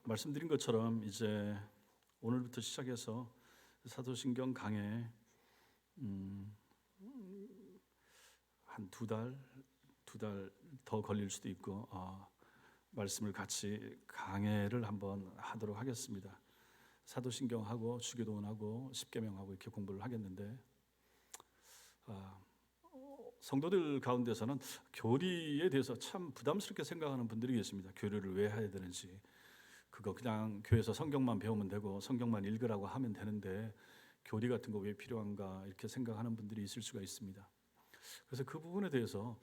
말씀드린 것처럼 이제 오늘부터 시작해서 사도신경 강해 한 두 달 더 걸릴 수도 있고 말씀을 같이 강해를 한번 하도록 하겠습니다. 사도신경하고 주기도문하고 십계명하고 이렇게 공부를 하겠는데 성도들 가운데서는 교리에 대해서 참 부담스럽게 생각하는 분들이 계십니다. 교리를 왜 해야 되는지, 그거 그냥 교회에서 성경만 배우면 되고 성경만 읽으라고 하면 되는데 교리 같은 거 왜 필요한가 이렇게 생각하는 분들이 있을 수가 있습니다. 그래서 그 부분에 대해서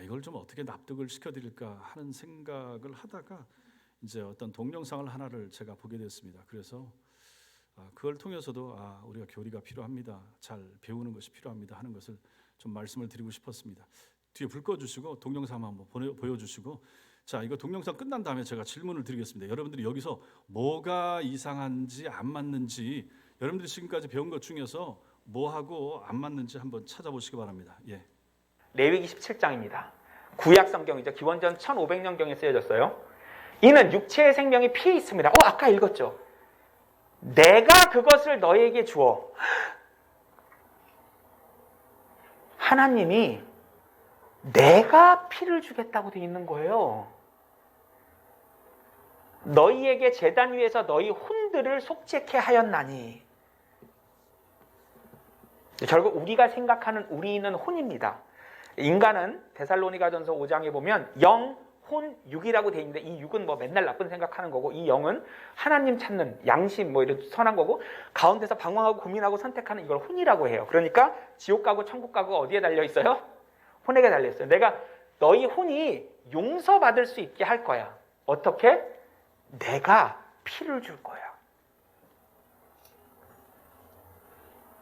이걸 좀 어떻게 납득을 시켜드릴까 하는 생각을 하다가 이제 어떤 동영상을 하나를 제가 보게 됐습니다. 그래서 그걸 통해서도 우리가 교리가 필요합니다, 잘 배우는 것이 필요합니다 하는 것을 좀 말씀을 드리고 싶었습니다. 뒤에 불 꺼주시고 동영상 한번 보여주시고, 자, 이거 동영상 끝난 다음에 제가 질문을 드리겠습니다. 여러분들이 여기서 뭐가 이상한지 안 맞는지, 여러분들이 지금까지 배운 것 중에서 뭐하고 안 맞는지 한번 찾아보시기 바랍니다. 예. 레위기 17장입니다. 구약 성경이죠. 기원전 1500년경에 쓰여졌어요. 이는 육체의 생명이 피에 있습니다. 아까 읽었죠. 내가 그것을 너에게 주어. 하나님이 내가 피를 주겠다고 되어 있는 거예요. 너희에게 제단 위에서 너희 혼들을 속죄케 하였나니. 결국 우리가 생각하는 우리는 혼입니다. 인간은 데살로니가전서 5장에 보면 영, 혼, 육이라고 되어 있는데, 이 육은 뭐 맨날 나쁜 생각하는 거고, 이 영은 하나님 찾는 양심 뭐 이런 선한 거고, 가운데서 방황하고 고민하고 선택하는 이걸 혼이라고 해요. 그러니까 지옥 가고 천국 가고 어디에 달려 있어요? 혼에게 달려 있어요. 내가 너희 혼이 용서받을 수 있게 할 거야. 어떻게? 내가 피를 줄 거야.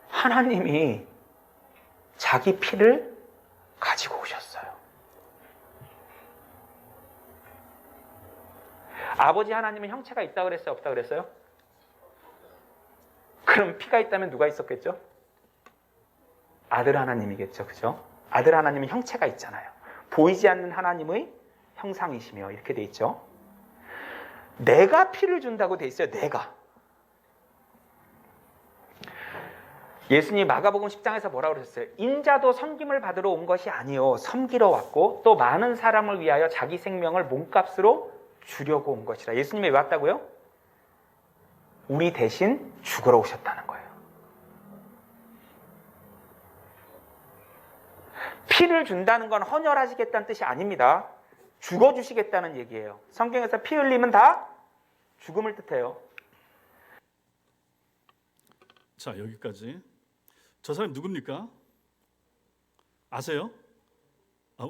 하나님이 자기 피를 가지고 오셨어요. 아버지 하나님은 형체가 있다 그랬어요? 없다 그랬어요? 그럼 피가 있다면 누가 있었겠죠? 아들 하나님이겠죠. 그죠? 아들 하나님은 형체가 있잖아요. 보이지 않는 하나님의 형상이시며 이렇게 돼 있죠. 내가 피를 준다고 돼 있어요. 내가. 예수님이 마가복음 10장에서 뭐라고 그러셨어요? 인자도 섬김을 받으러 온 것이 아니요 섬기러 왔고 또 많은 사람을 위하여 자기 생명을 몸값으로 주려고 온 것이라. 예수님이 왜 왔다고요? 우리 대신 죽으러 오셨다는 거예요. 피를 준다는 건 헌혈하시겠다는 뜻이 아닙니다. 죽어주시겠다는 얘기예요. 성경에서 피 흘림은 다 죽음을 뜻해요. 자, 여기까지. 저 사람 누굽니까? 아세요?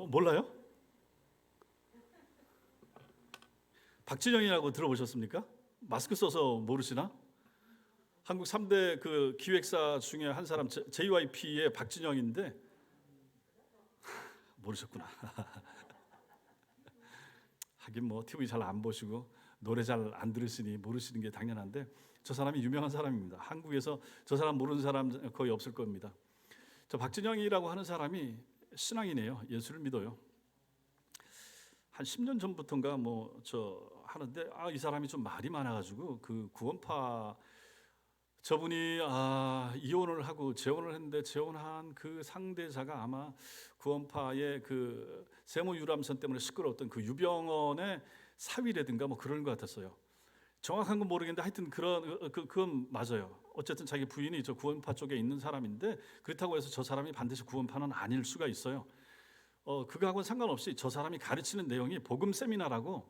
몰라요? 박진영이라고 들어보셨습니까? 마스크 써서 모르시나? 한국 3대 그 기획사 중에 한 사람, JYP의 박진영인데 모르셨구나. 하긴 뭐 TV 잘 안 보시고 노래 잘 안 들으시니 모르시는 게 당연한데, 저 사람이 유명한 사람입니다. 한국에서 저 사람 모르는 사람 거의 없을 겁니다. 저 박진영이라고 하는 사람이 신앙이네요. 예수를 믿어요. 한 10년 전부터인가 하는데 이 사람이 좀 말이 많아가지고 그 구원파 저분이 이혼을 하고 재혼을 했는데 재혼한 그 상대자가 아마 구원파의 그 세모 유람선 때문에 시끄러웠던 그 유병원의 사위라든가 뭐 그런 것 같았어요. 정확한 건 모르겠는데 하여튼 그건 맞아요. 어쨌든 자기 부인이 저 구원파 쪽에 있는 사람인데, 그렇다고 해서 저 사람이 반드시 구원파는 아닐 수가 있어요. 그거하고는 상관없이 저 사람이 가르치는 내용이 복음 세미나라고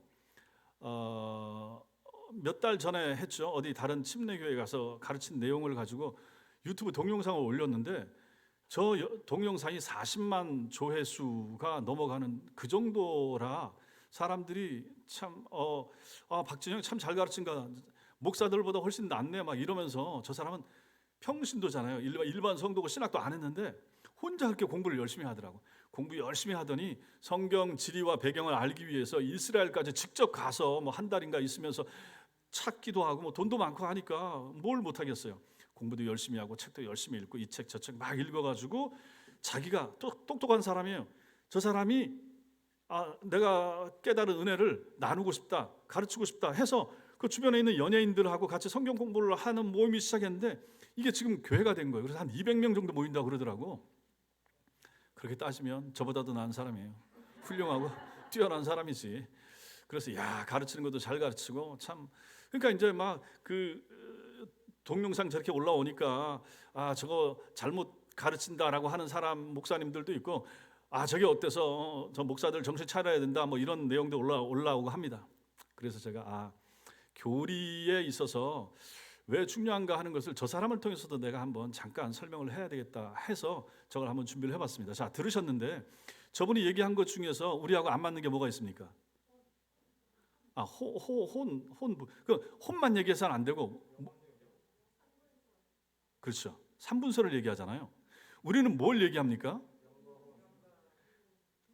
몇 달 전에 했죠. 어디 다른 침례교회 가서 가르친 내용을 가지고 유튜브 동영상을 올렸는데 저 동영상이 40만 조회수가 넘어가는 그 정도라 사람들이 참 박진영 참 잘 가르친다, 목사들보다 훨씬 낫네 막 이러면서, 저 사람은 평신도잖아요. 일반 성도고 신학도 안 했는데 혼자 그렇게 공부를 열심히 하더라고. 공부 열심히 하더니 성경 지리와 배경을 알기 위해서 이스라엘까지 직접 가서 뭐 한 달인가 있으면서 찾기도 하고 뭐 돈도 많고 하니까 뭘 못하겠어요. 공부도 열심히 하고 책도 열심히 읽고 이 책 저 책 막 읽어가지고 자기가 똑똑한 사람이에요. 저 사람이 내가 깨달은 은혜를 나누고 싶다, 가르치고 싶다 해서 그 주변에 있는 연예인들하고 같이 성경 공부를 하는 모임이 시작했는데 이게 지금 교회가 된 거예요. 그래서 한 200명 정도 모인다고 그러더라고. 그렇게 따지면 저보다도 나은 사람이에요. 훌륭하고 뛰어난 사람이지. 그래서 야, 가르치는 것도 잘 가르치고 참. 그러니까 이제 막 그 동영상 저렇게 올라오니까 아, 저거 잘못 가르친다라고 하는 사람 목사님들도 있고, 아, 저게 어때서 저 목사들 정신 차려야 된다 뭐 이런 내용도 올라오고 합니다. 그래서 제가 교리에 있어서 왜 중요한가 하는 것을 저 사람을 통해서도 내가 한번 잠깐 설명을 해야 되겠다 해서 저걸 한번 준비를 해봤습니다. 자, 들으셨는데 저분이 얘기한 것 중에서 우리하고 안 맞는 게 뭐가 있습니까? 혼만 얘기해서는 안 되고, 그렇죠. 3분서를 얘기하잖아요. 우리는 뭘 얘기합니까?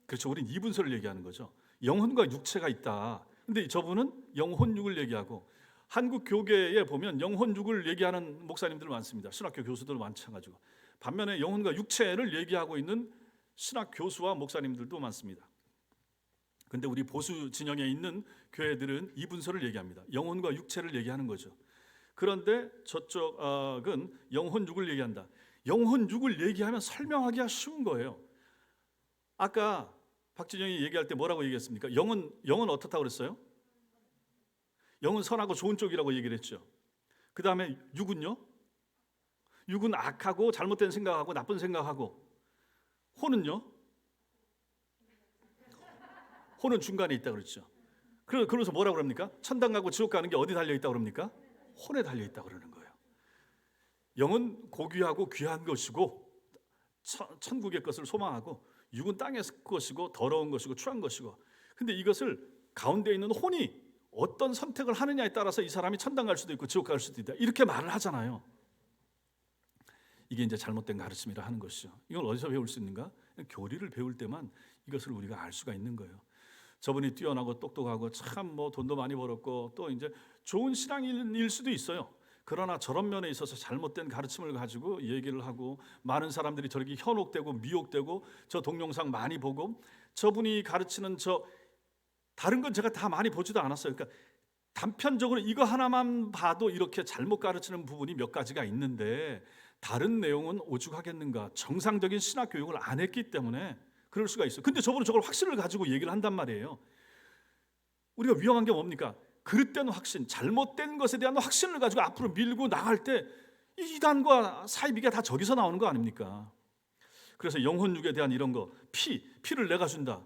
그렇죠. 우리는 2분서를 얘기하는 거죠. 영혼과 육체가 있다. 근데 저분은 영혼 육을 얘기하고, 한국 교계에 보면 영혼 육을 얘기하는 목사님들 많습니다. 신학교 교수들 마찬가지고. 반면에 영혼과 육체를 얘기하고 있는 신학 교수와 목사님들도 많습니다. 근데 우리 보수 진영에 있는 교회들은 2분서를 얘기합니다. 영혼과 육체를 얘기하는 거죠. 그런데 저쪽은 영혼 육을 얘기한다. 영혼 육을 얘기하면 설명하기가 쉬운 거예요. 아까 박진영이 얘기할 때 뭐라고 얘기했습니까? 영은 어떻다고 그랬어요? 영은 선하고 좋은 쪽이라고 얘기를 했죠. 그 다음에 육은요? 육은 악하고 잘못된 생각하고 나쁜 생각하고, 혼은요? 혼은 중간에 있다 그랬죠. 그러면서 뭐라고 그럽니까? 천당 가고 지옥 가는 게 어디 달려 있다고 그럽니까? 혼에 달려 있다고 그러는 거예요. 영은 고귀하고 귀한 것이고 천국의 것을 소망하고, 육은 땅의 것이고 더러운 것이고 추한 것이고. 근데 이것을 가운데 있는 혼이 어떤 선택을 하느냐에 따라서 이 사람이 천당 갈 수도 있고 지옥 갈 수도 있다, 이렇게 말을 하잖아요. 이게 이제 잘못된 가르침이라 하는 것이죠. 이걸 어디서 배울 수 있는가? 교리를 배울 때만 이것을 우리가 알 수가 있는 거예요. 저분이 뛰어나고 똑똑하고 참 뭐 돈도 많이 벌었고 또 이제 좋은 신앙인일 수도 있어요. 그러나 저런 면에 있어서 잘못된 가르침을 가지고 얘기를 하고, 많은 사람들이 저렇게 현혹되고 미혹되고, 저 동영상 많이 보고, 저분이 가르치는 다른 건 제가 다 많이 보지도 않았어요. 그러니까 단편적으로 이거 하나만 봐도 이렇게 잘못 가르치는 부분이 몇 가지가 있는데, 다른 내용은 오죽하겠는가. 정상적인 신학 교육을 안 했기 때문에 그럴 수가 있어요. 근데 저분은 저걸 확신을 가지고 얘기를 한단 말이에요. 우리가 위험한 게 뭡니까? 그릇된 확신, 잘못된 것에 대한 확신을 가지고 앞으로 밀고 나갈 때 이 이단과 사이비가 다 저기서 나오는 거 아닙니까? 그래서 영혼육에 대한 이런 거, 피를 내가 준다.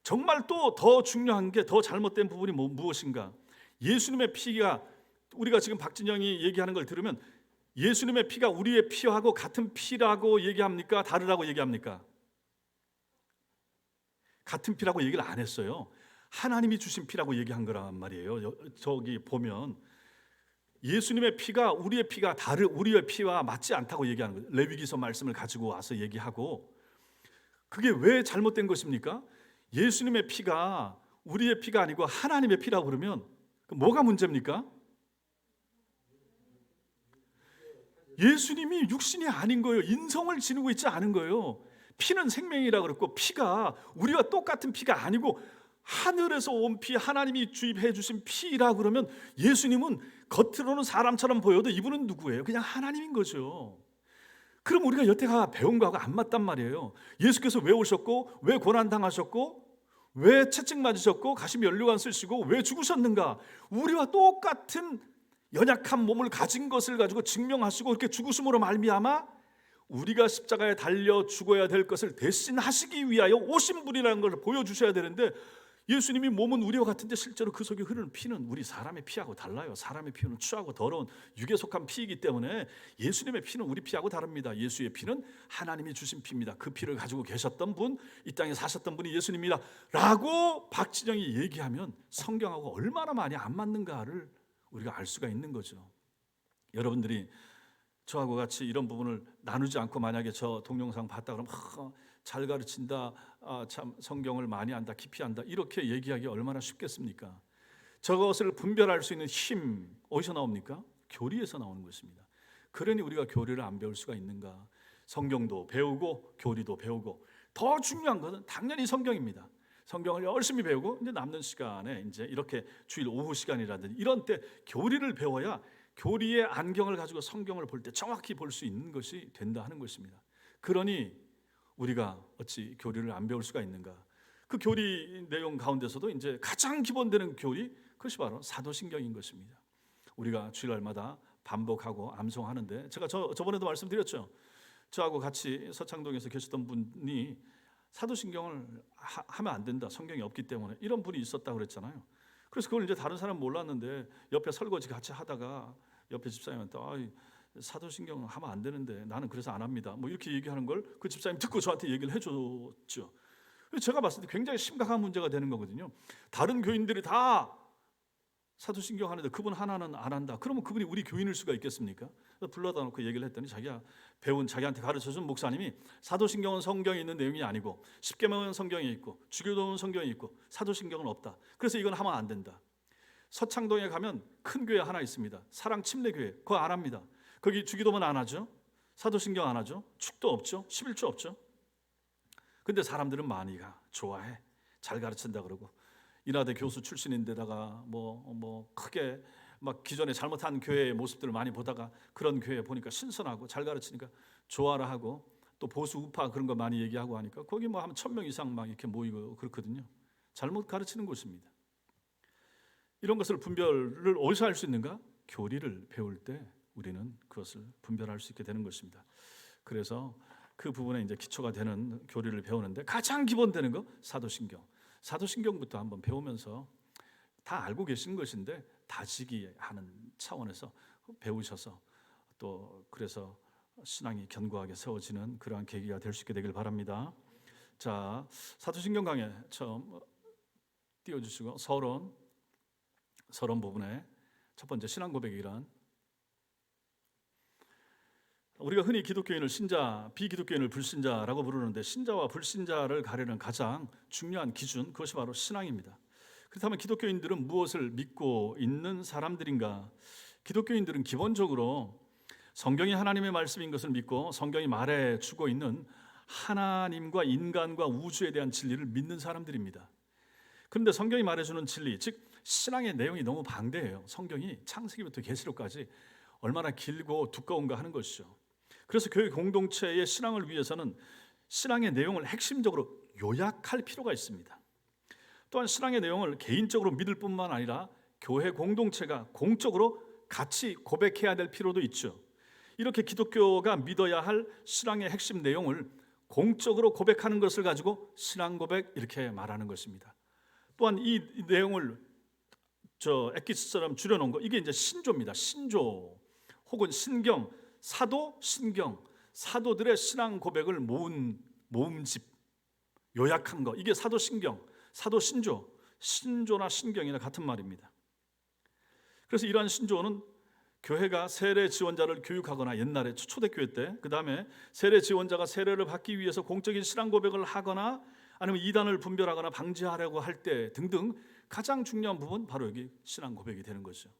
정말 또 더 중요한 게, 더 잘못된 부분이 무엇인가? 예수님의 피가, 우리가 지금 박진영이 얘기하는 걸 들으면 예수님의 피가 우리의 피하고 같은 피라고 얘기합니까? 다르라고 얘기합니까? 같은 피라고 얘기를 안 했어요. 하나님이 주신 피라고 얘기한 거란 말이에요. 저기 보면 예수님의 피가 우리의 피가 우리의 피와 맞지 않다고 얘기하는 거예요. 레위기서 말씀을 가지고 와서 얘기하고, 그게 왜 잘못된 것입니까? 예수님의 피가 우리의 피가 아니고 하나님의 피라고 그러면 뭐가 문제입니까? 예수님이 육신이 아닌 거예요. 인성을 지니고 있지 않은 거예요. 피는 생명이라 그랬고, 피가 우리와 똑같은 피가 아니고 하늘에서 온 피, 하나님이 주입해 주신 피라 그러면 예수님은 겉으로는 사람처럼 보여도 이분은 누구예요? 그냥 하나님인 거죠. 그럼 우리가 여태가 배운 거하고 안 맞단 말이에요. 예수께서 왜 오셨고, 왜 고난당하셨고, 왜 채찍 맞으셨고, 가시 면류관 쓰시고, 왜 죽으셨는가? 우리와 똑같은 연약한 몸을 가진 것을 가지고 증명하시고, 이렇게 죽으심으로 말미암아 우리가 십자가에 달려 죽어야 될 것을 대신하시기 위하여 오신 분이라는 것을 보여주셔야 되는데, 예수님이 몸은 우리와 같은데 실제로 그 속에 흐르는 피는 우리 사람의 피하고 달라요. 사람의 피는 추하고 더러운 육에 속한 피이기 때문에 예수님의 피는 우리 피하고 다릅니다. 예수의 피는 하나님이 주신 피입니다. 그 피를 가지고 계셨던 분, 이 땅에 사셨던 분이 예수님이다 라고 박진영이 얘기하면 성경하고 얼마나 많이 안 맞는가를 우리가 알 수가 있는 거죠. 여러분들이 저하고 같이 이런 부분을 나누지 않고 만약에 저 동영상 봤다 그러면 잘 가르친다, 참 성경을 많이 안다, 깊이 안다, 이렇게 얘기하기 얼마나 쉽겠습니까? 저것을 분별할 수 있는 힘 어디서 나옵니까? 교리에서 나오는 것입니다. 그러니 우리가 교리를 안 배울 수가 있는가? 성경도 배우고 교리도 배우고, 더 중요한 것은 당연히 성경입니다. 성경을 열심히 배우고 이제 남는 시간에 이제 이렇게 주일 오후 시간이라든지 이런 때 교리를 배워야 교리의 안경을 가지고 성경을 볼 때 정확히 볼 수 있는 것이 된다 하는 것입니다. 그러니 우리가 어찌 교리를 안 배울 수가 있는가? 그 교리 내용 가운데서도 이제 가장 기본되는 교리, 그것이 바로 사도신경인 것입니다. 우리가 주일날마다 반복하고 암송하는데, 제가 저번에도 말씀드렸죠. 저하고 같이 서창동에서 계셨던 분이 사도신경을 하면 안 된다, 성경이 없기 때문에, 이런 분이 있었다고 그랬잖아요. 그래서 그걸 이제 다른 사람 몰랐는데 옆에 설거지 같이 하다가 옆에 집사님한테 사도신경 하면 안 되는데 나는 그래서 안 합니다, 뭐 이렇게 얘기하는 걸 그 집사님 듣고 저한테 얘기를 해줬죠. 제가 봤을 때 굉장히 심각한 문제가 되는 거거든요. 다른 교인들이 다 사도신경 하는데 그분 하나는 안 한다. 그러면 그분이 우리 교인일 수가 있겠습니까? 불러다 놓고 얘기를 했더니 자기가 배운, 자기한테 가르쳐준 목사님이 사도신경은 성경에 있는 내용이 아니고 십계명은 성경에 있고 주교도는 성경에 있고 사도신경은 없다. 그래서 이건 하면 안 된다. 서창동에 가면 큰 교회 하나 있습니다. 사랑 침례교회. 그거 안 합니다. 거기 주기도문 안 하죠. 사도신경 안 하죠. 축도 없죠. 11조 없죠. 근데 사람들은 많이 좋아해. 잘 가르친다 그러고. 인하대 교수 출신인데다가 뭐 크게 막 기존에 잘못한 교회의 모습들을 많이 보다가 그런 교회 보니까 신선하고 잘 가르치니까 좋아라 하고, 또 보수 우파 그런 거 많이 얘기하고 하니까 거기 뭐 한 1000명 이상 막 이렇게 모이고 그렇거든요. 잘못 가르치는 곳입니다. 이런 것을 분별을 어디서 할 수 있는가? 교리를 배울 때 우리는 그것을 분별할 수 있게 되는 것입니다. 그래서 그 부분에 이제 기초가 되는 교리를 배우는데 가장 기본되는 거 사도신경. 사도신경부터 한번 배우면서 다 알고 계신 것인데 다지기 하는 차원에서 배우셔서 또 그래서 신앙이 견고하게 세워지는 그러한 계기가 될 수 있게 되길 바랍니다. 자, 사도신경 강해 처음 띄워주시고 서론 부분에 첫 번째 신앙 고백이란, 우리가 흔히 기독교인을 신자, 비기독교인을 불신자라고 부르는데 신자와 불신자를 가리는 가장 중요한 기준, 그것이 바로 신앙입니다. 그렇다면 기독교인들은 무엇을 믿고 있는 사람들인가? 기독교인들은 기본적으로 성경이 하나님의 말씀인 것을 믿고 성경이 말해주고 있는 하나님과 인간과 우주에 대한 진리를 믿는 사람들입니다. 그런데 성경이 말해주는 진리, 즉 신앙의 내용이 너무 방대해요. 성경이 창세기부터 계시록까지 얼마나 길고 두꺼운가 하는 것이죠. 그래서 교회 공동체의 신앙을 위해서는 신앙의 내용을 핵심적으로 요약할 필요가 있습니다. 또한 신앙의 내용을 개인적으로 믿을 뿐만 아니라 교회 공동체가 공적으로 같이 고백해야 될 필요도 있죠. 이렇게 기독교가 믿어야 할 신앙의 핵심 내용을 공적으로 고백하는 것을 가지고 신앙 고백 이렇게 말하는 것입니다. 또한 이 내용을 엑기스처럼 줄여놓은 거, 이게 이제 신조입니다. 신조 혹은 신경, 사도, 신경, 사도들의 신앙 고백을 모은 모음집, 요약한 거, 이게 사도 신경, 사도 신조, 신조나 신경이나 같은 말입니다. 그래서 이러한 신조는 교회가 세례 지원자를 교육하거나, 옛날에 초대교회 때, 그 다음에 세례 지원자가 세례를 받기 위해서 공적인 신앙 고백을 하거나 아니면 이단을 분별하거나 방지하려고 할 때 등등 가장 중요한 부분, 바로 여기 신앙 고백이 되는 거죠.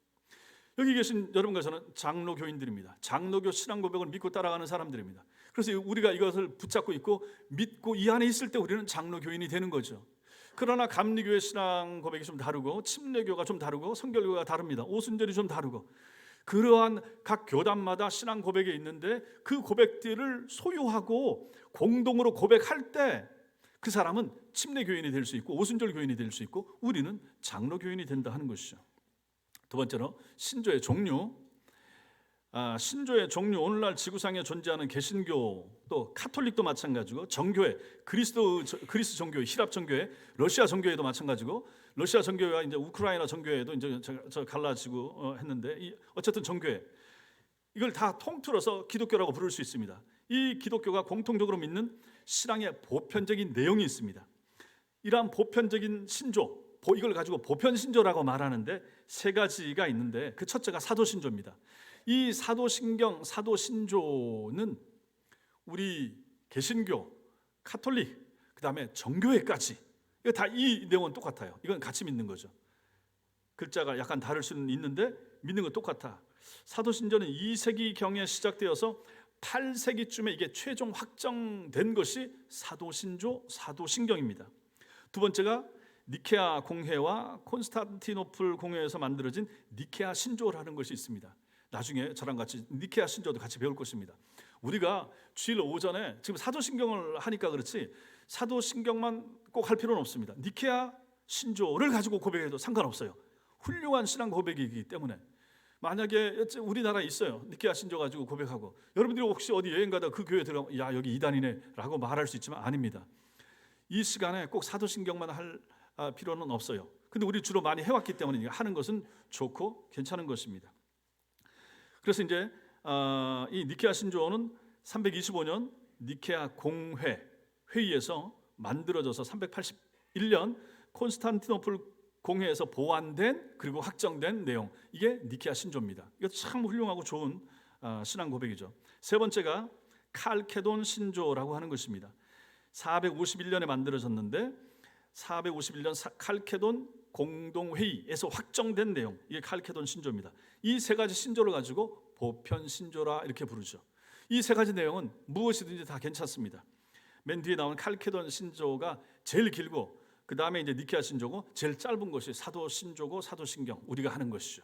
여기 계신 여러분과 저는 장로 교인들입니다. 장로교 신앙 고백을 믿고 따라가는 사람들입니다. 그래서 우리가 이것을 붙잡고 있고 믿고 이 안에 있을 때 우리는 장로 교인이 되는 거죠. 그러나 감리교의 신앙 고백이 좀 다르고 침례교가 좀 다르고 성결교가 다릅니다. 오순절이 좀 다르고, 그러한 각 교단마다 신앙 고백이 있는데 그 고백들을 소유하고 공동으로 고백할 때 그 사람은 침례교인이 될 수 있고 오순절 교인이 될 수 있고 우리는 장로 교인이 된다 하는 것이죠. 두 번째로 신조의 종류. 신조의 종류, 오늘날 지구상에 존재하는 개신교, 또 카톨릭도 마찬가지고 정교회, 그리스 정교회, 히랍 정교회, 러시아 정교회도 마찬가지고, 러시아 정교회와 이제 우크라이나 정교회도 이제 갈라지고 했는데, 어쨌든 정교회, 이걸 다 통틀어서 기독교라고 부를 수 있습니다. 이 기독교가 공통적으로 믿는 신앙의 보편적인 내용이 있습니다. 이러한 보편적인 신조, 이걸 가지고 보편신조라고 말하는데 세 가지가 있는데, 그 첫째가 사도신조입니다. 이 사도신경, 사도신조는 우리 개신교, 카톨릭, 그 다음에 정교회까지 이거 다 이 내용은 똑같아요. 이건 같이 믿는 거죠. 글자가 약간 다를 수는 있는데 믿는 건 똑같아. 사도신조는 2세기경에 시작되어서 8세기쯤에 이게 최종 확정된 것이 사도신조, 사도신경입니다. 두 번째가 니케아 공회와 콘스탄티노플 공회에서 만들어진 니케아 신조라는 것이 있습니다. 나중에 저랑 같이 니케아 신조도 같이 배울 것입니다. 우리가 주일 오전에 지금 사도신경을 하니까 그렇지 사도신경만 꼭 할 필요는 없습니다. 니케아 신조를 가지고 고백해도 상관없어요. 훌륭한 신앙 고백이기 때문에. 만약에 우리나라에 있어요. 니케아 신조 가지고 고백하고 여러분들이 혹시 어디 여행 가다 그 교회 들어가면 야 여기 이단이네 라고 말할 수 있지만 아닙니다. 이 시간에 꼭 사도신경만 할 필요는 없어요. 근데 우리 주로 많이 해왔기 때문에 하는 것은 좋고 괜찮은 것입니다. 그래서 이제 이 니케아 신조어는 325년 니케아 공회 회의에서 만들어져서 381년 콘스탄티노플 공회에서 보완된 그리고 확정된 내용, 이게 니케아 신조입니다. 이거 참 훌륭하고 좋은 신앙 고백이죠. 세 번째가 칼케돈 신조라고 하는 것입니다. 451년에 만들어졌는데 451년 칼케돈 공동회의에서 확정된 내용, 이게 칼케돈 신조입니다. 이 세 가지 신조를 가지고 보편 신조라 이렇게 부르죠. 이 세 가지 내용은 무엇이든지 다 괜찮습니다. 맨 뒤에 나오는 칼케돈 신조가 제일 길고 그 다음에 이제 니케아 신조고 제일 짧은 것이 사도 신조고 사도신경, 우리가 하는 것이죠.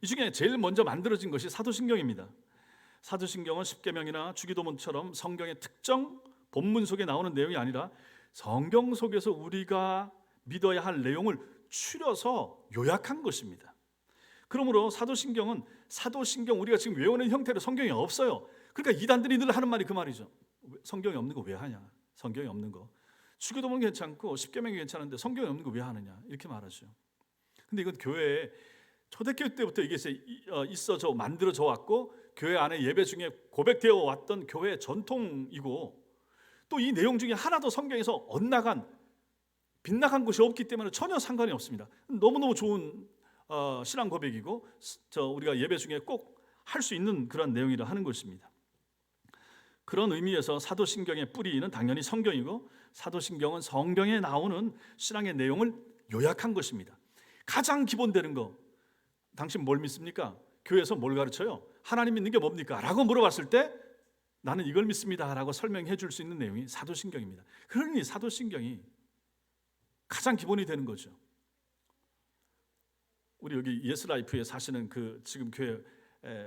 이 중에 제일 먼저 만들어진 것이 사도신경입니다. 사도신경은 십계명이나 주기도문처럼 성경의 특정 본문 속에 나오는 내용이 아니라 성경 속에서 우리가 믿어야 할 내용을 추려서 요약한 것입니다. 그러므로 사도신경은 사도신경 우리가 지금 외우는 형태로 성경이 없어요. 그러니까 이단들이 늘 하는 말이 그 말이죠. 성경이 없는 거 왜 하냐? 성경이 없는 거. 주기도문 괜찮고 십계명이 괜찮은데 성경이 없는 거 왜 하느냐? 이렇게 말하죠. 근데 이건 교회에 초대교회 때부터 이게 있어져 만들어져 왔고 교회 안에 예배 중에 고백되어 왔던 교회의 전통이고 또 이 내용 중에 하나도 성경에서 엇나간 빗나간 것이 없기 때문에 전혀 상관이 없습니다. 너무너무 좋은 신앙 고백이고 우리가 예배 중에 꼭 할 수 있는 그런 내용이라 하는 것입니다. 그런 의미에서 사도신경의 뿌리는 당연히 성경이고 사도신경은 성경에 나오는 신앙의 내용을 요약한 것입니다. 가장 기본되는 거, 당신 뭘 믿습니까? 교회에서 뭘 가르쳐요? 하나님 믿는 게 뭡니까? 라고 물어봤을 때 나는 이걸 믿습니다 라고 설명해 줄 수 있는 내용이 사도신경입니다. 그러니 사도신경이 가장 기본이 되는 거죠. 우리 여기 예스라이프에 사시는 그 지금 교회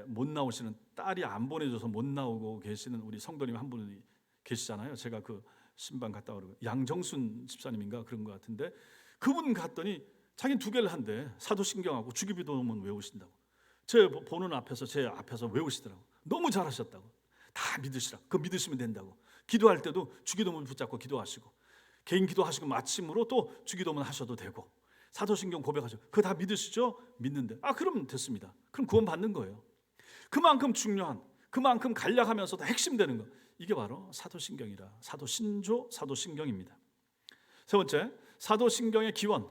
못 나오시는 딸이 안 보내줘서 못 나오고 계시는 우리 성도님 한 분이 계시잖아요. 제가 그 신방 갔다 오고 양정순 집사님인가 그런 것 같은데 그분 갔더니 자기는 두 개를 한대. 사도신경하고 주기도문 외우신다고. 제 보는 앞에서 제 앞에서 외우시더라고. 너무 잘하셨다고. 다 믿으시라. 그거 믿으시면 된다고. 기도할 때도 주기도문 붙잡고 기도하시고 개인 기도하시고 마침으로 또 주기도문 하셔도 되고 사도신경 고백하죠. 그거 다 믿으시죠? 믿는데 그럼 됐습니다. 그럼 구원 받는 거예요. 그만큼 중요한, 그만큼 간략하면서도 핵심되는 거, 이게 바로 사도신경이라 사도신조, 사도신경입니다. 세 번째, 사도신경의 기원.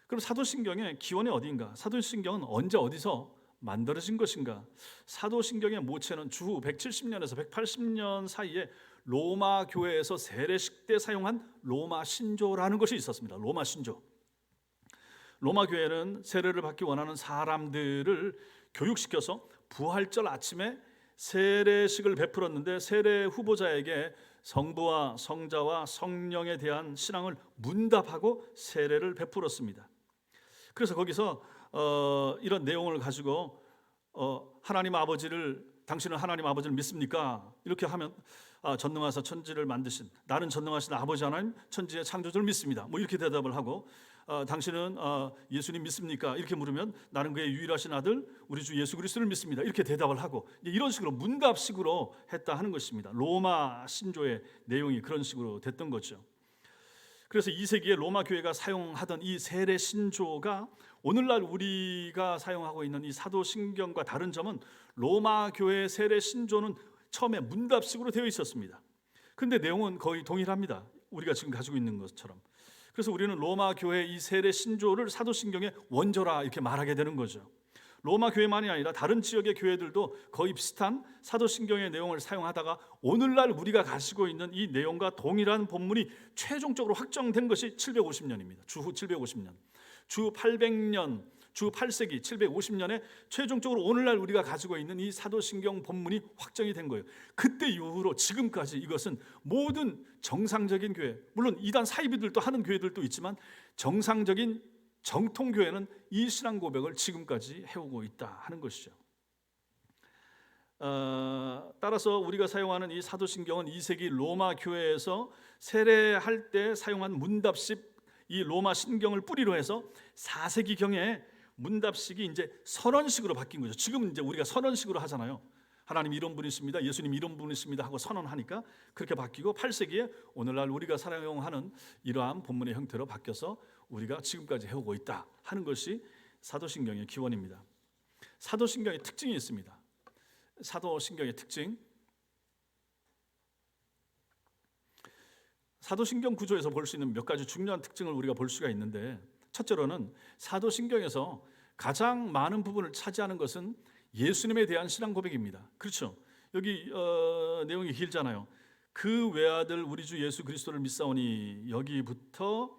그럼 사도신경의 기원이 어디인가? 사도신경은 언제 어디서 만들어진 것인가? 사도신경의 모체는 주후 170년에서 180년 사이에 로마 교회에서 세례식 때 사용한 로마 신조라는 것이 있었습니다. 로마 신조. 로마 교회는 세례를 받기 원하는 사람들을 교육시켜서 부활절 아침에 세례식을 베풀었는데 세례 후보자에게 성부와 성자와 성령에 대한 신앙을 문답하고 세례를 베풀었습니다. 그래서 거기서 이런 내용을 가지고 하나님 아버지를, 당신은 하나님 아버지를 믿습니까? 이렇게 하면 전능하사 천지를 만드신, 나는 전능하신 아버지 하나님 천지의 창조주를 믿습니다. 뭐 이렇게 대답을 하고 당신은 예수님 믿습니까? 이렇게 물으면 나는 그의 유일하신 아들 우리 주 예수 그리스도를 믿습니다. 이렇게 대답을 하고 이런 식으로 문답식으로 했다 하는 것입니다. 로마 신조의 내용이 그런 식으로 됐던 거죠. 그래서 2세기에 로마 교회가 사용하던 이 세례 신조가 오늘날 우리가 사용하고 있는 이 사도신경과 다른 점은 로마 교회의 세례 신조는 처음에 문답식으로 되어 있었습니다. 그런데 내용은 거의 동일합니다. 우리가 지금 가지고 있는 것처럼. 그래서 우리는 로마 교회의 이 세례 신조를 사도신경의 원조라 이렇게 말하게 되는 거죠. 로마 교회만이 아니라 다른 지역의 교회들도 거의 비슷한 사도신경의 내용을 사용하다가 오늘날 우리가 가지고 있는 이 내용과 동일한 본문이 최종적으로 확정된 것이 750년입니다. 주후 750년. 주 800년 주 8세기 750년에 최종적으로 오늘날 우리가 가지고 있는 이 사도신경 본문이 확정이 된 거예요. 그때 이후로 지금까지 이것은 모든 정상적인 교회, 물론 이단 사이비들도 하는 교회들도 있지만 정상적인 정통교회는 이 신앙 고백을 지금까지 해오고 있다 하는 것이죠. 따라서 우리가 사용하는 이 사도신경은 2세기 로마 교회에서 세례할 때 사용한 문답식 이 로마 신경을 뿌리로 해서 4세기경에 문답식이 이제 선언식으로 바뀐 거죠. 지금 이제 우리가 선언식으로 하잖아요. 하나님 이런 분이십니다, 예수님 이런 분이십니다 하고 선언하니까 그렇게 바뀌고 8세기에 오늘날 우리가 사용하는 이러한 본문의 형태로 바뀌어서 우리가 지금까지 해오고 있다 하는 것이 사도신경의 기원입니다. 사도신경의 특징이 있습니다. 사도신경의 특징, 사도신경 구조에서 볼 수 있는 몇 가지 중요한 특징을 우리가 볼 수가 있는데, 첫째로는 사도신경에서 가장 많은 부분을 차지하는 것은 예수님에 대한 신앙 고백입니다. 그렇죠? 여기 내용이 길잖아요. 그 외아들 우리 주 예수 그리스도를 믿사오니, 여기부터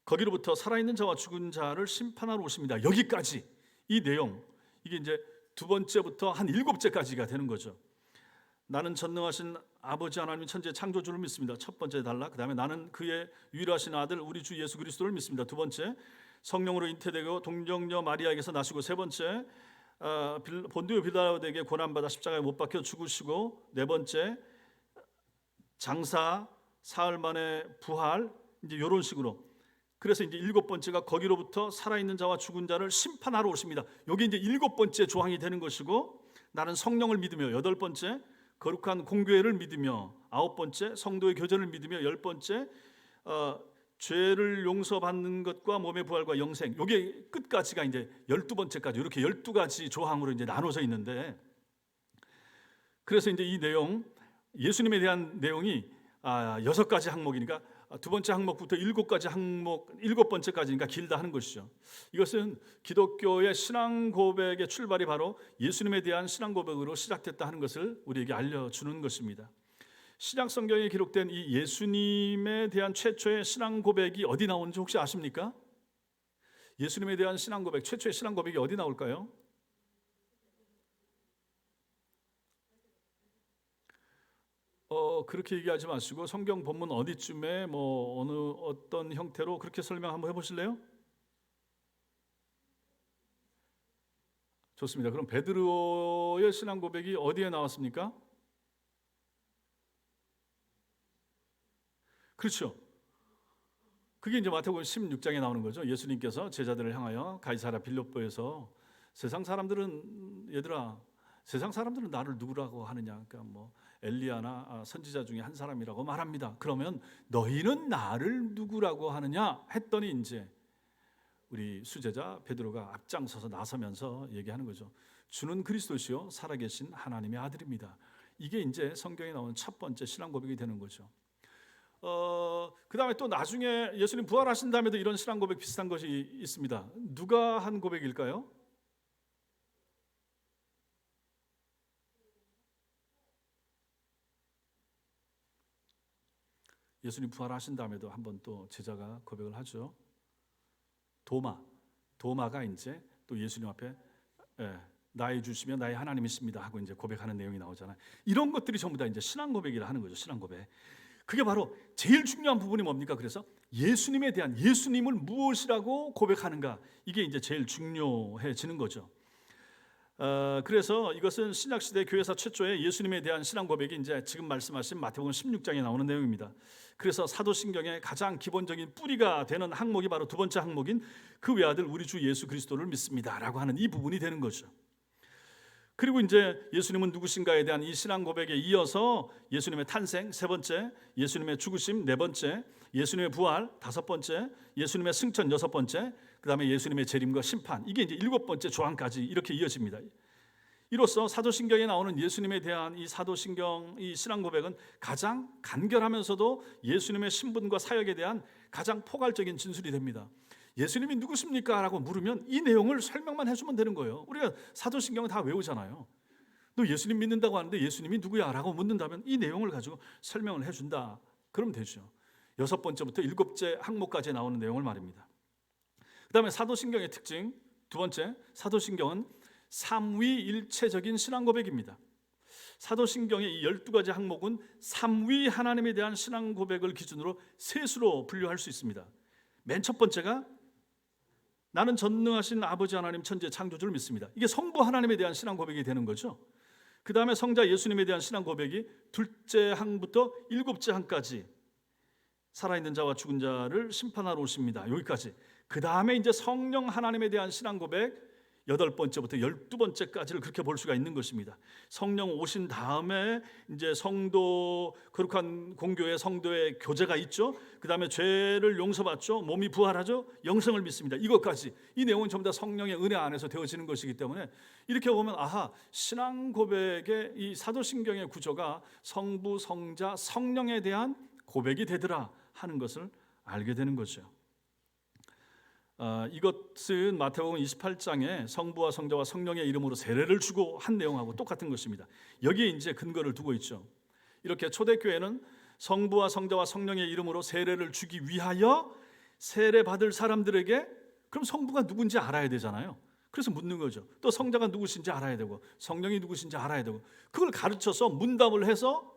거기로부터 살아있는 자와 죽은 자를 심판하러 오십니다. 여기까지 이 내용, 이게 이제 두 번째부터 한 7제까지가 되는 거죠. 나는 전능하신 아버지 하나님 천지의 창조주를 믿습니다. 첫 번째 단락. 그다음에 나는 그의 유일하신 아들 우리 주 예수 그리스도를 믿습니다. 두 번째, 성령으로 잉태되고 동정녀 마리아에게서 나시고, 세 번째, 본디오 빌라도에게 고난받아 십자가에 못 박혀 죽으시고, 네 번째, 장사 사흘 만에 부활, 이제 이런 식으로. 그래서 이제 7번째가 거기로부터 살아있는 자와 죽은 자를 심판하러 오십니다. 여기 이제 7번째 조항이 되는 것이고, 나는 성령을 믿으며, 8번째 거룩한 공교회를 믿으며, 9번째 성도의 교제를 믿으며, 10번째 죄를 용서받는 것과 몸의 부활과 영생. 요게 끝까지가 이제 12번째까지 이렇게 12가지 조항으로 이제 나눠져 있는데, 그래서 이제 이 내용, 예수님에 대한 내용이 6가지 항목이니까 두 번째 항목부터 7가지 항목, 7번째까지니까 길다 하는 것이죠. 이것은 기독교의 신앙 고백의 출발이 바로 예수님에 대한 신앙 고백으로 시작됐다 하는 것을 우리에게 알려주는 것입니다. 신약 성경에 기록된 이 예수님에 대한 최초의 신앙 고백이 어디 나오는지 혹시 아십니까? 예수님에 대한 신앙 고백, 최초의 신앙 고백이 어디 나올까요? 그렇게 얘기하지 마시고 성경 본문 어디쯤에 뭐 어떤 형태로 그렇게 설명 한번 해보실래요? 좋습니다. 그럼 베드로의 신앙 고백이 어디에 나왔습니까? 그렇죠. 그게 이제 마태복음 16장에 나오는 거죠. 예수님께서 제자들을 향하여 가이사랴 빌립보에서 세상 사람들은 나를 누구라고 하느냐? 그러니까 뭐 엘리야나 선지자 중에 한 사람이라고 말합니다. 그러면 너희는 나를 누구라고 하느냐 했더니 이제 우리 수제자 베드로가 앞장서서 나서면서 얘기하는 거죠. 주는 그리스도시요 살아계신 하나님의 아들입니다. 이게 이제 성경에 나오는 첫 번째 신앙 고백이 되는 거죠. 그 다음에 또 나중에 예수님 부활하신 다음에도 이런 신앙 고백 비슷한 것이 있습니다. 누가 한 고백일까요? 예수님 부활하신 다음에도 한번 또 제자가 고백을 하죠. 도마가 이제 또 예수님 앞에 나의 주시며 나의 하나님이십니다 하고 이제 고백하는 내용이 나오잖아요. 이런 것들이 전부 다 이제 신앙 고백이라 하는 거죠. 신앙 고백. 그게 바로 제일 중요한 부분이 뭡니까? 그래서 예수님에 대한, 예수님을 무엇이라고 고백하는가, 이게 이제 제일 중요해지는 거죠. 그래서 이것은 신약시대 교회사 최초의 예수님에 대한 신앙 고백이 이제 지금 말씀하신 마태복음 16장에 나오는 내용입니다. 그래서 사도신경의 가장 기본적인 뿌리가 되는 항목이 바로 두 번째 항목인 그 외아들 우리 주 예수 그리스도를 믿습니다라고 하는 이 부분이 되는 거죠. 그리고 이제 예수님은 누구신가에 대한 이 신앙 고백에 이어서 예수님의 탄생 세 번째, 예수님의 죽으심 네 번째, 예수님의 부활 다섯 번째, 예수님의 승천 여섯 번째, 그다음에 예수님의 재림과 심판, 이게 이제 7번째 조항까지 이렇게 이어집니다. 이로써 사도신경에 나오는 예수님에 대한 이 사도신경 이 신앙 고백은 가장 간결하면서도 예수님의 신분과 사역에 대한 가장 포괄적인 진술이 됩니다. 예수님이 누구십니까? 라고 물으면 이 내용을 설명만 해주면 되는 거예요. 우리가 사도신경은 다 외우잖아요. 너 예수님 믿는다고 하는데 예수님이 누구야? 라고 묻는다면 이 내용을 가지고 설명을 해준다. 그러면 되죠. 6번째부터 7째 항목까지 나오는 내용을 말입니다. 그다음에 사도신경의 특징 두 번째, 사도신경은 삼위일체적인 신앙 고백입니다. 사도신경의 이 12가지 항목은 삼위 하나님에 대한 신앙 고백을 기준으로 셋으로 분류할 수 있습니다. 맨 첫 번째가 나는 전능하신 아버지 하나님 천지의 창조주를 믿습니다. 이게 성부 하나님에 대한 신앙 고백이 되는 거죠. 그 다음에 성자 예수님에 대한 신앙 고백이 둘째 항부터 일곱째 항까지 살아있는 자와 죽은 자를 심판하러 오십니다. 여기까지. 그 다음에 이제 성령 하나님에 대한 신앙 고백 8번째부터 12번째까지를 그렇게 볼 수가 있는 것입니다. 성령 오신 다음에 이제 성도, 거룩한 공교회 성도의 교제가 있죠. 그 다음에 죄를 용서받죠. 몸이 부활하죠. 영생을 믿습니다. 이것까지 이 내용은 전부 다 성령의 은혜 안에서 되어지는 것이기 때문에 이렇게 보면 아하, 신앙 고백의 이 사도신경의 구조가 성부, 성자, 성령에 대한 고백이 되더라 하는 것을 알게 되는 거죠. 이것은 마태복음 28장에 성부와 성자와 성령의 이름으로 세례를 주고 한 내용하고 똑같은 것입니다. 여기에 이제 근거를 두고 있죠. 이렇게 초대교회는 성부와 성자와 성령의 이름으로 세례를 주기 위하여 세례 받을 사람들에게 그럼 성부가 누군지 알아야 되잖아요. 그래서 묻는 거죠. 또 성자가 누구신지 알아야 되고 성령이 누구신지 알아야 되고 그걸 가르쳐서 문답을 해서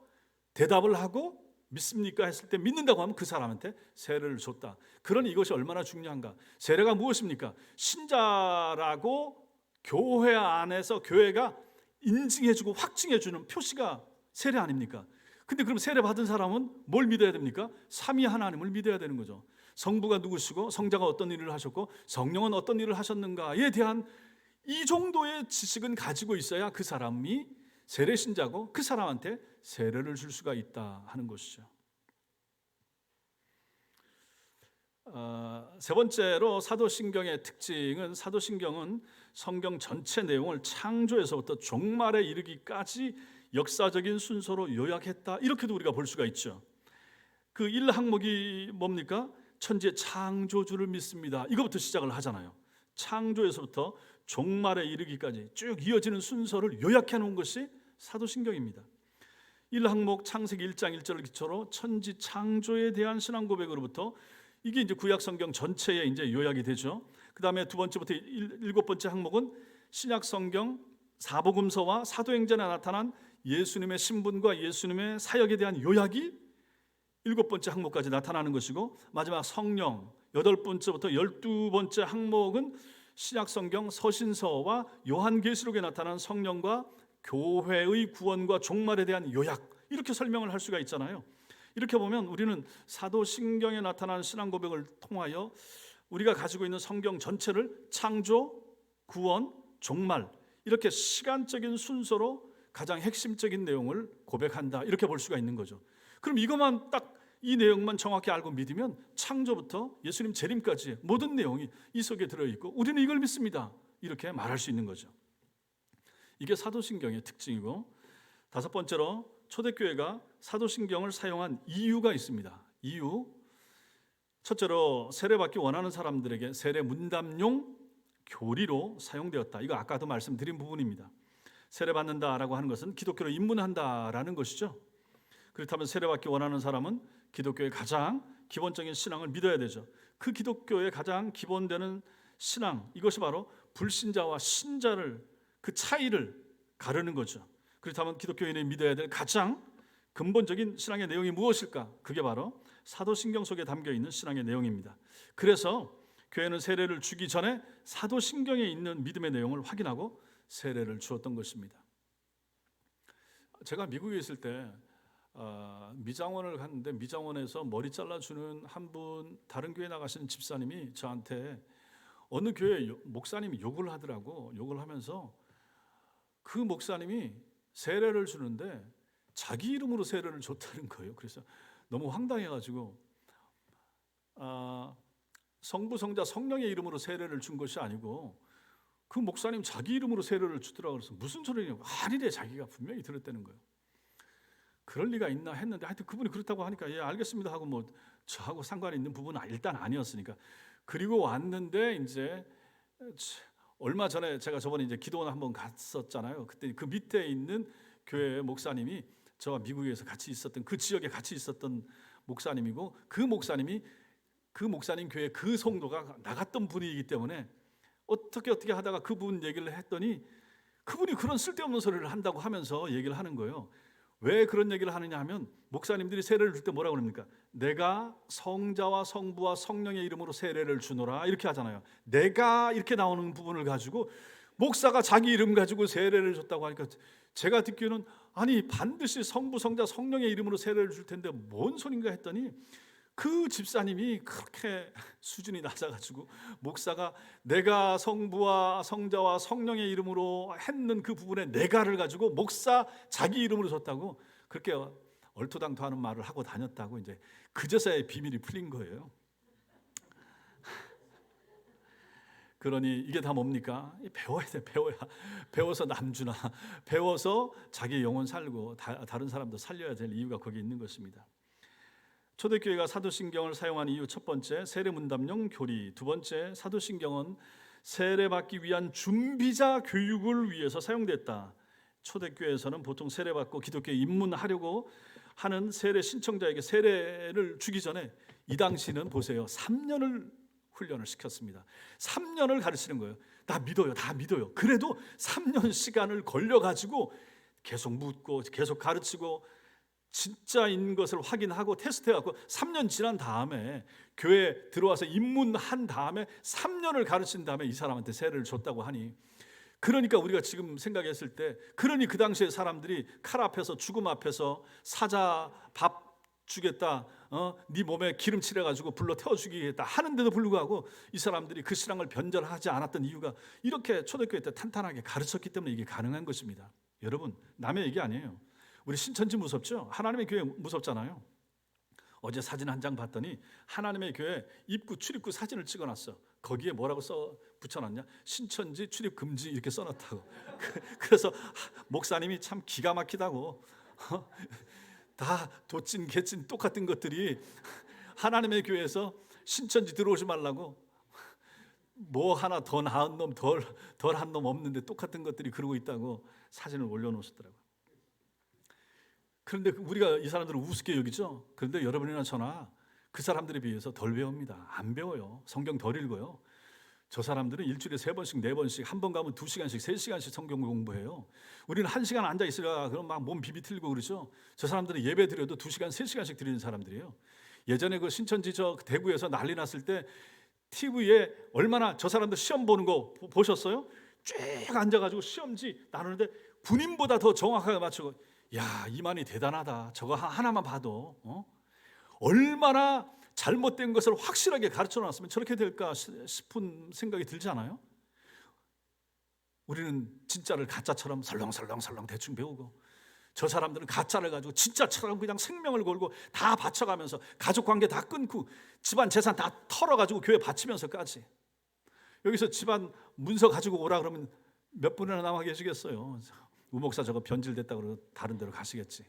대답을 하고 믿습니까? 했을 때 믿는다고 하면 그 사람한테 세례를 줬다. 그러니 이것이 얼마나 중요한가. 세례가 무엇입니까? 신자라고 교회 안에서 교회가 인증해주고 확증해주는 표시가 세례 아닙니까? 근데 그럼 세례 받은 사람은 뭘 믿어야 됩니까? 삼위 하나님을 믿어야 되는 거죠. 성부가 누구시고 성자가 어떤 일을 하셨고 성령은 어떤 일을 하셨는가에 대한 이 정도의 지식은 가지고 있어야 그 사람이 세례 신자고 그 사람한테 세례를 줄 수가 있다 하는 것이죠. 세 번째로 사도신경의 특징은 사도신경은 성경 전체 내용을 창조에서부터 종말에 이르기까지 역사적인 순서로 요약했다. 이렇게도 우리가 볼 수가 있죠. 그 1항목이 뭡니까? 천지의 창조주를 믿습니다. 이거부터 시작을 하잖아요. 창조에서부터 종말에 이르기까지 쭉 이어지는 순서를 요약해 놓은 것이 사도신경입니다. 1항목 창세기 1장 1절을 기초로 천지 창조에 대한 신앙 고백으로부터 이게 이제 구약 성경 전체에 이제 요약이 되죠. 그다음에 두 번째부터 일곱 번째 항목은 신약 성경 사복음서와 사도행전에 나타난 예수님의 신분과 예수님의 사역에 대한 요약이 일곱 번째 항목까지 나타나는 것이고 마지막 성령 여덟 번째부터 12번째 항목은 신약 성경 서신서와 요한계시록에 나타난 성령과 교회의 구원과 종말에 대한 요약 이렇게 설명을 할 수가 있잖아요. 이렇게 보면 우리는 사도신경에 나타난 신앙 고백을 통하여 우리가 가지고 있는 성경 전체를 창조, 구원, 종말 이렇게 시간적인 순서로 가장 핵심적인 내용을 고백한다 이렇게 볼 수가 있는 거죠. 그럼 이것만 딱 이 내용만 정확히 알고 믿으면 창조부터 예수님 재림까지 모든 내용이 이 속에 들어있고 우리는 이걸 믿습니다 이렇게 말할 수 있는 거죠. 이게 사도신경의 특징이고 다섯 번째로 초대교회가 사도신경을 사용한 이유가 있습니다. 이유 첫째로 세례받기 원하는 사람들에게 세례 문답용 교리로 사용되었다. 이거 아까도 말씀드린 부분입니다. 세례받는다라고 하는 것은 기독교로 입문한다라는 것이죠. 그렇다면 세례받기 원하는 사람은 기독교의 가장 기본적인 신앙을 믿어야 되죠. 그 기독교의 가장 기본되는 신앙 이것이 바로 불신자와 신자를 그 차이를 가르는 거죠. 그렇다면 기독교인이 믿어야 될 가장 근본적인 신앙의 내용이 무엇일까? 그게 바로 사도신경 속에 담겨 있는 신앙의 내용입니다. 그래서 교회는 세례를 주기 전에 사도신경에 있는 믿음의 내용을 확인하고 세례를 주었던 것입니다. 제가 미국에 있을 때 미장원을 갔는데 미장원에서 머리 잘라주는 한 분 다른 교회 나가시는 집사님이 저한테 어느 교회 목사님이 욕을 하더라고. 욕을 하면서 그 목사님이 세례를 주는데 자기 이름으로 세례를 줬다는 거예요. 그래서 너무 황당해가지고 성부, 성자, 성령의 이름으로 세례를 준 것이 아니고 그 목사님 자기 이름으로 세례를 주더라고. 그래서 무슨 소리냐고 아니래 자기가 분명히 들었다는 거예요. 그럴 리가 있나 했는데 하여튼 그분이 그렇다고 하니까 예 알겠습니다 하고 뭐 저하고 상관이 있는 부분은 일단 아니었으니까 그리고 왔는데 이제 얼마 전에 제가 저번에 이제 기도원 한번 갔었잖아요. 그때 그 밑에 있는 교회 목사님이 저와 미국에서 같이 있었던 그 지역에 같이 있었던 목사님이고 그 목사님이 그 목사님 교회 그 성도가 나갔던 분이기 때문에 어떻게 하다가 그분 얘기를 했더니 그분이 그런 쓸데없는 소리를 한다고 하면서 얘기를 하는 거예요. 왜 그런 얘기를 하느냐 하면 목사님들이 세례를 줄 때 뭐라고 그럽니까? 내가 성자와 성부와 성령의 이름으로 세례를 주노라 이렇게 하잖아요. 내가 이렇게 나오는 부분을 가지고 목사가 자기 이름 가지고 세례를 줬다고 하니까 제가 듣기에는 아니 반드시 성부 성자 성령의 이름으로 세례를 줄 텐데 뭔 소린가 했더니 그 집사님이 그렇게 수준이 낮아가지고 목사가 내가 성부와 성자와 성령의 이름으로 했는 그 부분에 내가를 가지고 목사 자기 이름으로 줬다고 그렇게 얼토당토하는 말을 하고 다녔다고 이제 그제서야 비밀이 풀린 거예요. 그러니 이게 다 뭡니까? 배워야 돼. 배워서 남주나 배워서 자기 영혼 살고 다른 사람도 살려야 될 이유가 거기 있는 것입니다. 초대교회가 사도신경을 사용한 이유 첫 번째 세례문답용 교리, 두 번째 사도신경은 세례받기 위한 준비자 교육을 위해서 사용됐다. 초대교회에서는 보통 세례받고 기독교에 입문하려고 하는 세례 신청자에게 세례를 주기 전에 이 당시는 보세요. 3년을 훈련을 시켰습니다. 3년을 가르치는 거예요. 다 믿어요. 그래도 3년 시간을 걸려가지고 계속 묻고 계속 가르치고 진짜인 것을 확인하고 테스트해갖고 3년 지난 다음에 교회에 들어와서 입문한 다음에 3년을 가르친 다음에 이 사람한테 세례를 줬다고 하니 그러니까 우리가 지금 생각했을 때 그러니 그 당시에 사람들이 칼 앞에서 죽음 앞에서 사자 밥 주겠다 네 몸에 기름 칠해가지고 불러 태워 죽이겠다 하는데도 불구하고 이 사람들이 그 신앙을 변절하지 않았던 이유가 이렇게 초대교회 때 탄탄하게 가르쳤기 때문에 이게 가능한 것입니다. 여러분 남의 얘기 아니에요. 우리 신천지 무섭죠? 하나님의 교회 무섭잖아요. 어제 사진 한 장 봤더니 하나님의 교회 입구 출입구 사진을 찍어놨어. 거기에 뭐라고 써 붙여놨냐? 신천지 출입 금지 이렇게 써놨다고. 그래서 목사님이 참 기가 막히다고. 다 도찐 개찐 똑같은 것들이 하나님의 교회에서 신천지 들어오지 말라고 뭐 하나 더 나은 놈 덜한 놈 없는데 똑같은 것들이 그러고 있다고 사진을 올려놓으셨더라고요. 그런데 우리가 이 사람들을 우습게 여기죠. 그런데 여러분이나 저나 그 사람들에 비해서 덜 배웁니다. 안 배워요. 성경 덜 읽어요. 저 사람들은 일주일에 3번씩 4번씩 한 번 가면 2시간씩 3시간씩 성경 공부해요. 우리는 1시간 앉아 있으라 그럼 막 몸 비비틀고 그러죠. 저 사람들은 예배 드려도 2시간 3시간씩 드리는 사람들이에요. 예전에 그 신천지 저 대구에서 난리 났을 때 TV에 얼마나 저 사람들 시험 보는 거 보셨어요? 쭉 앉아가지고 시험지 나누는데 군인보다 더 정확하게 맞추고 야 이만이 대단하다. 저거 하나만 봐도 얼마나 잘못된 것을 확실하게 가르쳐 놨으면 저렇게 될까 싶은 생각이 들지 않아요? 우리는 진짜를 가짜처럼 설렁설렁 대충 배우고 저 사람들은 가짜를 가지고 진짜처럼 그냥 생명을 걸고 다 바쳐가면서 가족관계 다 끊고 집안 재산 다 털어가지고 교회 바치면서까지 여기서 집안 문서 가지고 오라 그러면 몇 분이나 남아 계시겠어요? 우목사 저거 변질됐다고 그러고 다른 데로 가시겠지.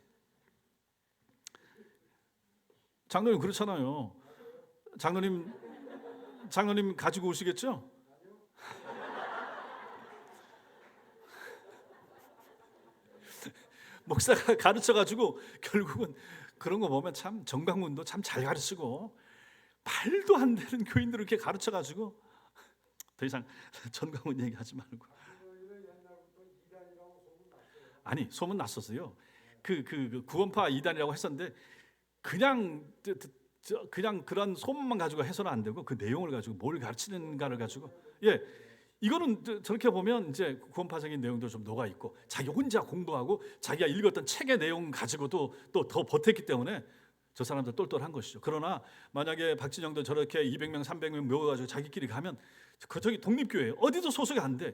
장로님 그렇잖아요. 장로님 가지고 오시겠죠? 목사가 가르쳐가지고 결국은 그런 거 보면 참 정강훈도 참 잘 가르치고 말도 안 되는 교인들을 이렇게 가르쳐가지고 더 이상 정강훈 얘기하지 말고 아니 소문 났었어요. 그 구원파 이단이라고 했었는데 그냥 그런 소문만 가지고 해서는 안 되고 그 내용을 가지고 뭘 가르치는가를 가지고 이거는 저렇게 보면 이제 구원파적인 내용도 좀 녹아 있고 자기 혼자 공부하고 자기가 읽었던 책의 내용 가지고도 또 더 보탰기 때문에 저 사람도 똘똘한 것이죠. 그러나 만약에 박진영도 저렇게 200명 300명 모여가지고 자기끼리 가면 저기 독립교회 어디도 소속이 안 돼.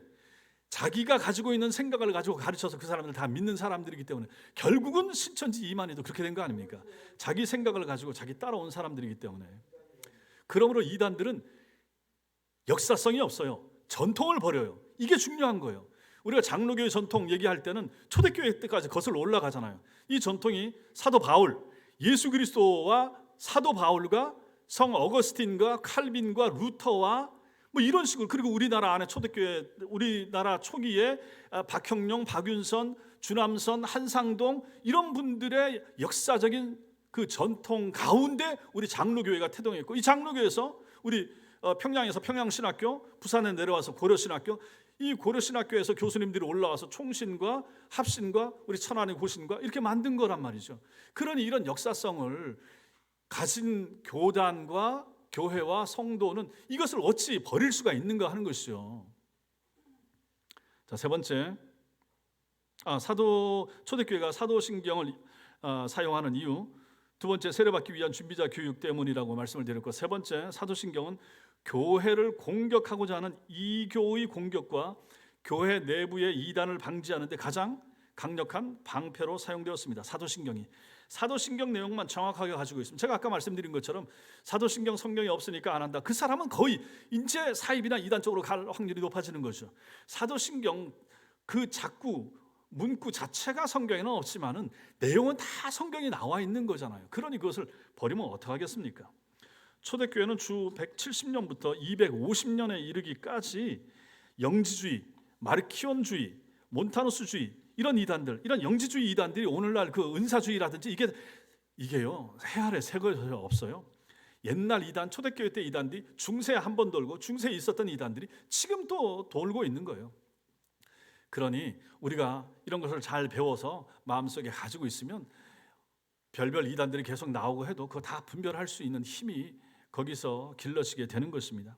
자기가 가지고 있는 생각을 가지고 가르쳐서 그 사람들 다 믿는 사람들이기 때문에 결국은 신천지 이만희도 그렇게 된 거 아닙니까? 자기 생각을 가지고 자기 따라온 사람들이기 때문에 그러므로 이단들은 역사성이 없어요. 전통을 버려요. 이게 중요한 거예요. 우리가 장로교회 전통 얘기할 때는 초대교회 때까지 거슬러 올라가잖아요. 이 전통이 사도 바울, 예수 그리스도와 사도 바울과 성 어거스틴과 칼빈과 루터와 뭐 이런 식으로 그리고 우리나라 안에 초대교회 우리나라 초기에 박형룡, 박윤선, 주남선, 한상동 이런 분들의 역사적인 그 전통 가운데 우리 장로교회가 태동했고, 이 장로교회에서 우리 평양에서 평양신학교, 부산에 내려와서 고려신학교, 이 고려신학교에서 교수님들이 올라와서 총신과 합신과 우리 천안의 고신과 이렇게 만든 거란 말이죠. 그러니 이런 역사성을 가진 교단과 교회와 성도는 이것을 어찌 버릴 수가 있는가 하는 것이죠. 자, 세 번째, 초대교회가 사도신경을 사용하는 이유, 두 번째, 세례받기 위한 준비자 교육 때문이라고 말씀을 드렸고, 세 번째, 사도신경은 교회를 공격하고자 하는 이교의 공격과 교회 내부의 이단을 방지하는 데 가장 강력한 방패로 사용되었습니다. 사도신경 내용만 정확하게 가지고 있습니다. 제가 아까 말씀드린 것처럼 사도신경 성경이 없으니까 안 한다, 그 사람은 거의 인재 사입이나 이단 쪽으로 갈 확률이 높아지는 거죠. 사도신경 그 자꾸 문구 자체가 성경에는 없지만은 내용은 다 성경에 나와 있는 거잖아요. 그러니 그것을 버리면 어떡하겠습니까? 초대교회는 주 170년부터 250년에 이르기까지 영지주의, 마르키온주의, 몬타누스주의, 이런 이단들, 이런 영지주의 이단들이 오늘날 그 은사주의라든지 이게요 해아래 새 것이 없어요. 옛날 이단, 초대교회 때 이단들이 중세에 한 번 돌고 중세에 있었던 이단들이 지금 또 돌고 있는 거예요. 그러니 우리가 이런 것을 잘 배워서 마음속에 가지고 있으면 별별 이단들이 계속 나오고 해도 그거 다 분별할 수 있는 힘이 거기서 길러지게 되는 것입니다.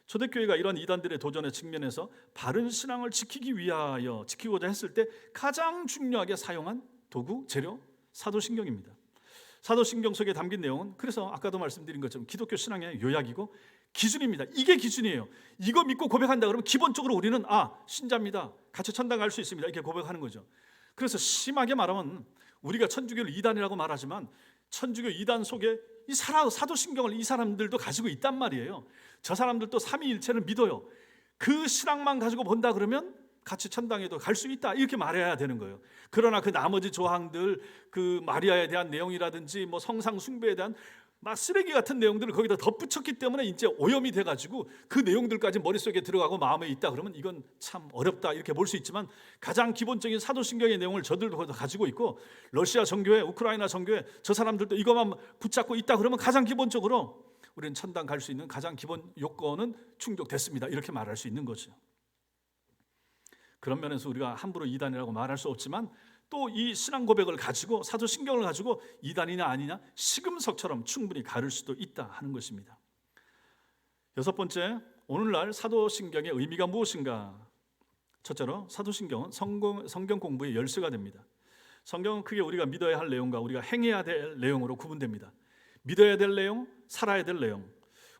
초대교회가 이런 이단들의 도전에 직면해서 바른 신앙을 지키고자 했을 때 가장 중요하게 사용한 도구, 재료, 사도신경입니다. 사도신경 속에 담긴 내용은 그래서 아까도 말씀드린 것처럼 기독교 신앙의 요약이고 기준입니다. 이게 기준이에요. 이거 믿고 고백한다 그러면 기본적으로 우리는 신자입니다, 같이 천당 갈 수 있습니다, 이렇게 고백하는 거죠. 그래서 심하게 말하면 우리가 천주교를 이단이라고 말하지만 천주교 이단 속에 이 사도신경을 이 사람들도 가지고 있단 말이에요. 저 사람들도 삼위일체를 믿어요. 그 신앙만 가지고 본다 그러면 같이 천당에도 갈 수 있다, 이렇게 말해야 되는 거예요. 그러나 그 나머지 조항들, 그 마리아에 대한 내용이라든지 뭐 성상 숭배에 대한 막 쓰레기 같은 내용들을 거기다 덧붙였기 때문에 이제 오염이 돼가지고 그 내용들까지 머릿속에 들어가고 마음에 있다 그러면 이건 참 어렵다, 이렇게 볼 수 있지만 가장 기본적인 사도신경의 내용을 저들도 가지고 있고, 러시아 정교회, 우크라이나 정교회, 저 사람들도 이것만 붙잡고 있다 그러면 가장 기본적으로 우리는 천당 갈 수 있는 가장 기본 요건은 충족됐습니다, 이렇게 말할 수 있는 거죠. 그런 면에서 우리가 함부로 이단이라고 말할 수 없지만 또 이 신앙 고백을 가지고 사도신경을 가지고 이단이냐 아니냐 시금석처럼 충분히 가를 수도 있다 하는 것입니다. 여섯 번째, 오늘날 사도신경의 의미가 무엇인가? 첫째로 사도신경은 성경 공부의 열쇠가 됩니다. 성경은 크게 우리가 믿어야 할 내용과 우리가 행해야 될 내용으로 구분됩니다. 믿어야 될 내용, 살아야 될 내용.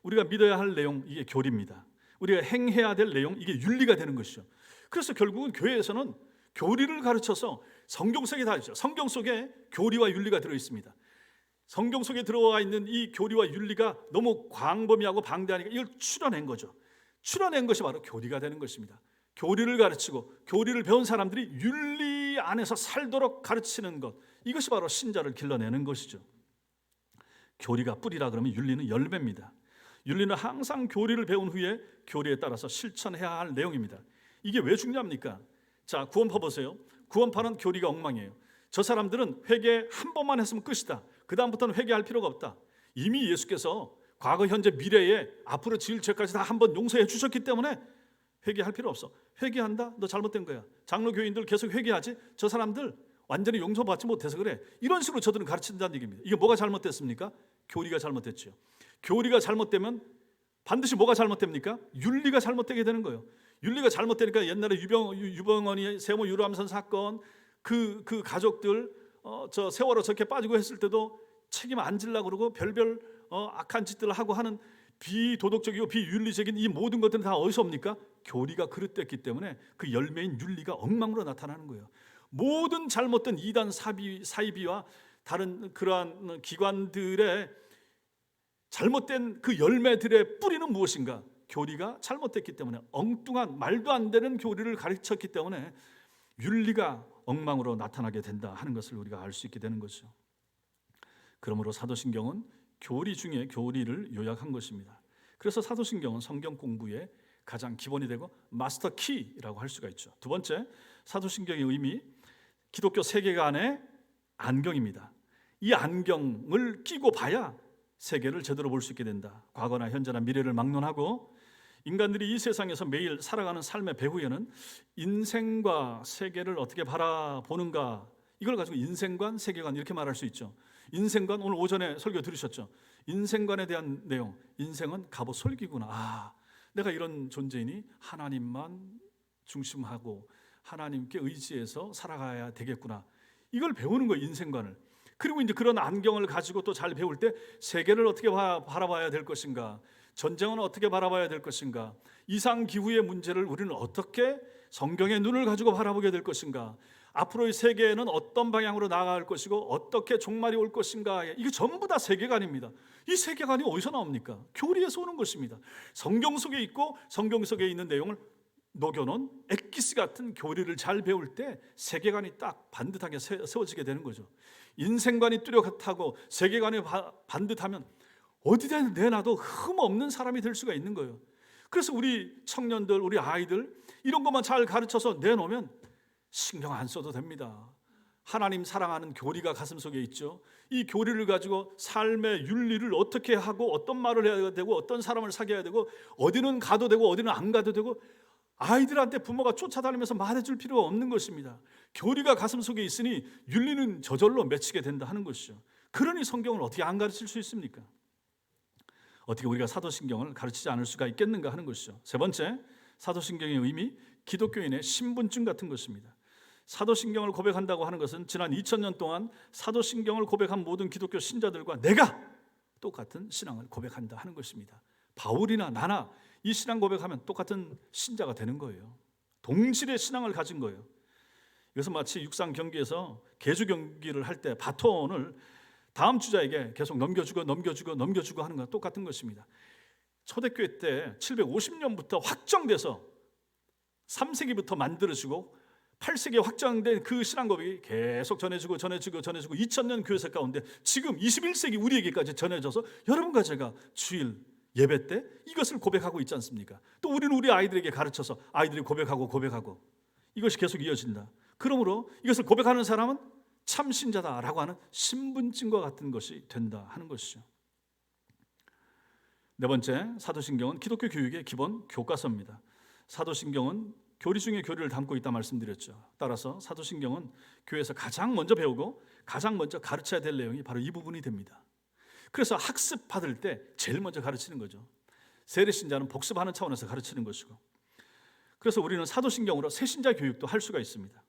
우리가 믿어야 할 내용, 이게 교리입니다. 우리가 행해야 될 내용, 이게 윤리가 되는 것이죠. 그래서 결국은 교회에서는 교리를 가르쳐서 성경 속에 다 있죠. 성경 속에 교리와 윤리가 들어 있습니다. 성경 속에 들어와 있는 이 교리와 윤리가 너무 광범위하고 방대하니까 이걸 추려낸 거죠. 추려낸 것이 바로 교리가 되는 것입니다. 교리를 가르치고 교리를 배운 사람들이 윤리 안에서 살도록 가르치는 것, 이것이 바로 신자를 길러내는 것이죠. 교리가 뿌리라 그러면 윤리는 열매입니다. 윤리는 항상 교리를 배운 후에 교리에 따라서 실천해야 할 내용입니다. 이게 왜 중요합니까? 자, 구원파 보세요. 구원파는 교리가 엉망이에요. 저 사람들은 회개 한 번만 했으면 끝이다, 그 다음부터는 회개할 필요가 없다. 이미 예수께서 과거, 현재, 미래에 앞으로 지을 죄까지 다 한 번 용서해 주셨기 때문에 회개할 필요 없어. 회개한다? 너 잘못된 거야. 장로교인들 계속 회개하지? 저 사람들 완전히 용서받지 못해서 그래. 이런 식으로 저들은 가르친다는 얘기입니다. 이게 뭐가 잘못됐습니까? 교리가 잘못됐죠. 교리가 잘못되면 반드시 뭐가 잘못됩니까? 윤리가 잘못되게 되는 거예요. 윤리가 잘못되니까 옛날에 유병원이 세모 유람선 사건, 그 가족들 저 세월호 저렇게 빠지고 했을 때도 책임 안 지려고 그러고 별별 악한 짓들을 하고 하는 비도덕적이고 비윤리적인 이 모든 것들은 다 어디서 옵니까? 교리가 그릇됐기 때문에 그 열매인 윤리가 엉망으로 나타나는 거예요. 모든 잘못된 이단 사이비와 다른 그러한 기관들의 잘못된 그 열매들의 뿌리는 무엇인가? 교리가 잘못됐기 때문에, 엉뚱한 말도 안 되는 교리를 가르쳤기 때문에 윤리가 엉망으로 나타나게 된다 하는 것을 우리가 알 수 있게 되는 거죠. 그러므로 사도신경은 교리 중에 교리를 요약한 것입니다. 그래서 사도신경은 성경 공부의 가장 기본이 되고 마스터 키라고 할 수가 있죠. 두 번째, 사도신경의 의미, 기독교 세계관의 안경입니다. 이 안경을 끼고 봐야 세계를 제대로 볼 수 있게 된다. 과거나 현재나 미래를 막론하고 인간들이 이 세상에서 매일 살아가는 삶의 배후에는 인생과 세계를 어떻게 바라보는가, 이걸 가지고 인생관, 세계관 이렇게 말할 수 있죠. 인생관, 오늘 오전에 설교 들으셨죠? 인생관에 대한 내용, 인생은 갑옷 솔기구나. 내가 이런 존재이니 하나님만 중심하고 하나님께 의지해서 살아가야 되겠구나. 이걸 배우는 거예요, 인생관을. 그리고 이제 그런 안경을 가지고 또 잘 배울 때 세계를 어떻게 바라봐야 될 것인가, 전쟁은 어떻게 바라봐야 될 것인가, 이상기후의 문제를 우리는 어떻게 성경의 눈을 가지고 바라보게 될 것인가, 앞으로의 세계는 어떤 방향으로 나아갈 것이고 어떻게 종말이 올 것인가, 이게 전부 다 세계관입니다. 이 세계관이 어디서 나옵니까? 교리에서 오는 것입니다. 성경 속에 있고 성경 속에 있는 내용을 녹여놓은 엑기스 같은 교리를 잘 배울 때 세계관이 딱 반듯하게 세워지게 되는 거죠. 인생관이 뚜렷하고 세계관이 반듯하면 어디다 내놔도 흠없는 사람이 될 수가 있는 거예요. 그래서 우리 청년들, 우리 아이들 이런 것만 잘 가르쳐서 내놓으면 신경 안 써도 됩니다. 하나님 사랑하는 교리가 가슴속에 있죠. 이 교리를 가지고 삶의 윤리를 어떻게 하고 어떤 말을 해야 되고 어떤 사람을 사귀어야 되고 어디는 가도 되고 어디는 안 가도 되고, 아이들한테 부모가 쫓아다니면서 말해줄 필요가 없는 것입니다. 교리가 가슴속에 있으니 윤리는 저절로 맺히게 된다 하는 것이죠. 그러니 성경을 어떻게 안 가르칠 수 있습니까? 어떻게 우리가 사도신경을 가르치지 않을 수가 있겠는가 하는 것이죠. 세 번째, 사도신경의 의미, 기독교인의 신분증 같은 것입니다. 사도신경을 고백한다고 하는 것은 지난 2000년 동안 사도신경을 고백한 모든 기독교 신자들과 내가 똑같은 신앙을 고백한다 하는 것입니다. 바울이나 나나 이 신앙 고백하면 똑같은 신자가 되는 거예요. 동질의 신앙을 가진 거예요. 이것은 마치 육상 경기에서 계주 경기를 할 때 바톤을 다음 주자에게 계속 넘겨주고 하는 것과 똑같은 것입니다. 초대교회 때 750년부터 확정돼서 3세기부터 만들어지고 8세기에 확정된 그 신앙 고백이 계속 전해지고 2000년 교회사 가운데 지금 21세기 우리에게까지 전해져서 여러분과 제가 주일 예배 때 이것을 고백하고 있지 않습니까? 또 우리는 우리 아이들에게 가르쳐서 아이들이 고백하고 이것이 계속 이어진다. 그러므로 이것을 고백하는 사람은 참 신자다라고 하는 신분증과 같은 것이 된다 하는 것이죠. 네 번째, 사도신경은 기독교 교육의 기본 교과서입니다. 사도신경은 교리 중에 교리를 담고 있다 말씀드렸죠. 따라서 사도신경은 교회에서 가장 먼저 배우고 가장 먼저 가르쳐야 될 내용이 바로 이 부분이 됩니다. 그래서 학습 받을 때 제일 먼저 가르치는 거죠. 세례신자는 복습하는 차원에서 가르치는 것이고, 그래서 우리는 사도신경으로 새신자 교육도 할 수가 있습니다.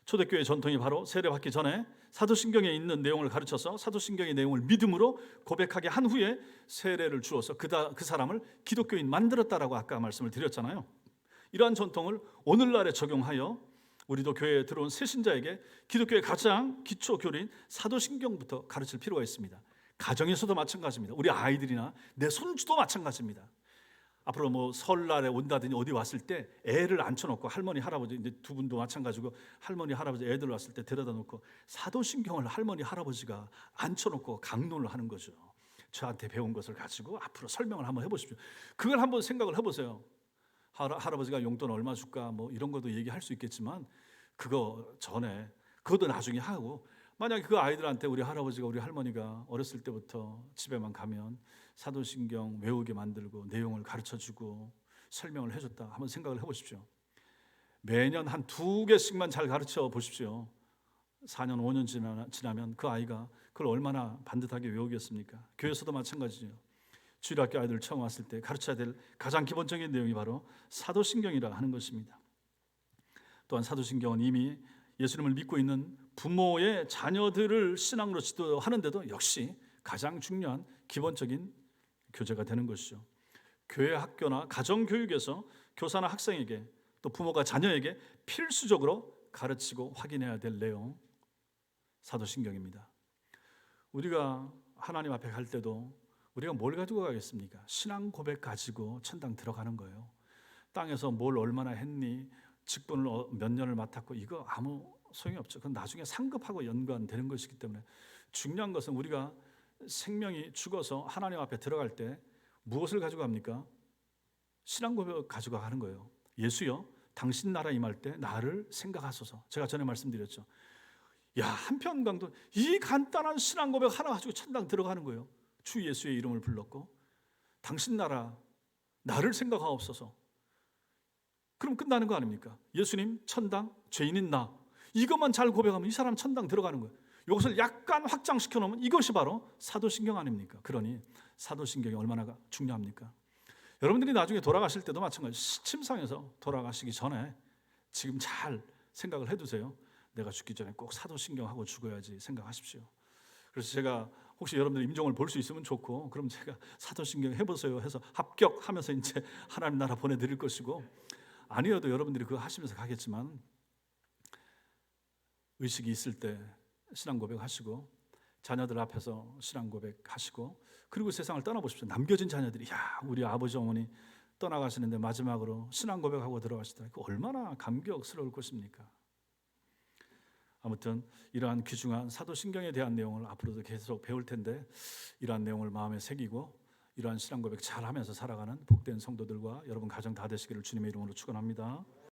초대교회 전통이 바로 세례받기 전에 사도신경에 있는 내용을 가르쳐서 사도신경의 내용을 믿음으로 고백하게 한 후에 세례를 주어서 그 사람을 기독교인 만들었다라고 아까 말씀을 드렸잖아요. 이러한 전통을 오늘날에 적용하여 우리도 교회에 들어온 새신자에게 기독교의 가장 기초 교리인 사도신경부터 가르칠 필요가 있습니다. 가정에서도 마찬가지입니다. 우리 아이들이나 내 손주도 마찬가지입니다. 앞으로 뭐 설날에 온다든지 어디 왔을 때 애를 앉혀놓고 할머니 할아버지 이제 두 분도 마찬가지고 할머니 할아버지 애들 왔을 때 데려다 놓고 사도신경을 할머니 할아버지가 앉혀놓고 강론을 하는 거죠. 저한테 배운 것을 가지고 앞으로 설명을 한번 해보십시오. 그걸 한번 생각을 해보세요. 할아버지가 용돈 얼마 줄까 뭐 이런 것도 얘기할 수 있겠지만 그거 전에 그것도 나중에 하고, 만약에 그 아이들한테 우리 할아버지가 우리 할머니가 어렸을 때부터 집에만 가면 사도신경 외우게 만들고 내용을 가르쳐주고 설명을 해줬다 한번 생각을 해보십시오. 매년 한 2개씩만 잘 가르쳐 보십시오. 4년 5년 지나면 그 아이가 그걸 얼마나 반듯하게 외우겠습니까? 교회에서도 마찬가지죠. 주일학교 아이들 처음 왔을 때 가르쳐야 될 가장 기본적인 내용이 바로 사도신경이라 하는 것입니다. 또한 사도신경은 이미 예수님을 믿고 있는 부모의 자녀들을 신앙으로 지도하는데도 역시 가장 중요한 기본적인 교재가 되는 것이죠. 교회 학교나 가정교육에서 교사나 학생에게 또 부모가 자녀에게 필수적으로 가르치고 확인해야 될 내용, 사도신경입니다. 우리가 하나님 앞에 갈 때도 우리가 뭘 가지고 가겠습니까? 신앙 고백 가지고 천당 들어가는 거예요. 땅에서 뭘 얼마나 했니? 직분을 몇 년을 맡았고 이거 아무 소용이 없죠. 그건 나중에 상급하고 연관되는 것이기 때문에 중요한 것은 우리가 생명이 죽어서 하나님 앞에 들어갈 때 무엇을 가지고 갑니까? 신앙 고백 가지고 가는 거예요. 예수여, 당신 나라 임할 때 나를 생각하소서. 제가 전에 말씀드렸죠. 야, 한편 강도 이 간단한 신앙 고백 하나 가지고 천당 들어가는 거예요. 주 예수의 이름을 불렀고 당신 나라 나를 생각하옵소서. 그럼 끝나는 거 아닙니까? 예수님 천당, 죄인인 나, 이것만 잘 고백하면 이 사람 천당 들어가는 거예요. 이것을 약간 확장시켜 놓으면 이것이 바로 사도신경 아닙니까? 그러니 사도신경이 얼마나 중요합니까? 여러분들이 나중에 돌아가실 때도 마찬가지, 침상에서 돌아가시기 전에 지금 잘 생각을 해두세요. 내가 죽기 전에 꼭 사도신경하고 죽어야지 생각하십시오. 그래서 제가 혹시 여러분들 임종을 볼 수 있으면 좋고, 그럼 제가 사도신경 해보세요 해서 합격하면서 이제 하나님 나라 보내드릴 것이고, 아니어도 여러분들이 그거 하시면서 가겠지만 의식이 있을 때 신앙 고백하시고, 자녀들 앞에서 신앙 고백하시고, 그리고 세상을 떠나보십시오. 남겨진 자녀들이 야, 우리 아버지 어머니 떠나가시는데 마지막으로 신앙 고백하고 들어가시더라. 그 얼마나 감격스러울 것입니까? 아무튼 이러한 귀중한 사도신경에 대한 내용을 앞으로도 계속 배울 텐데, 이러한 내용을 마음에 새기고 이러한 신앙 고백 잘하면서 살아가는 복된 성도들과 여러분 가정 다 되시기를 주님의 이름으로 축원합니다.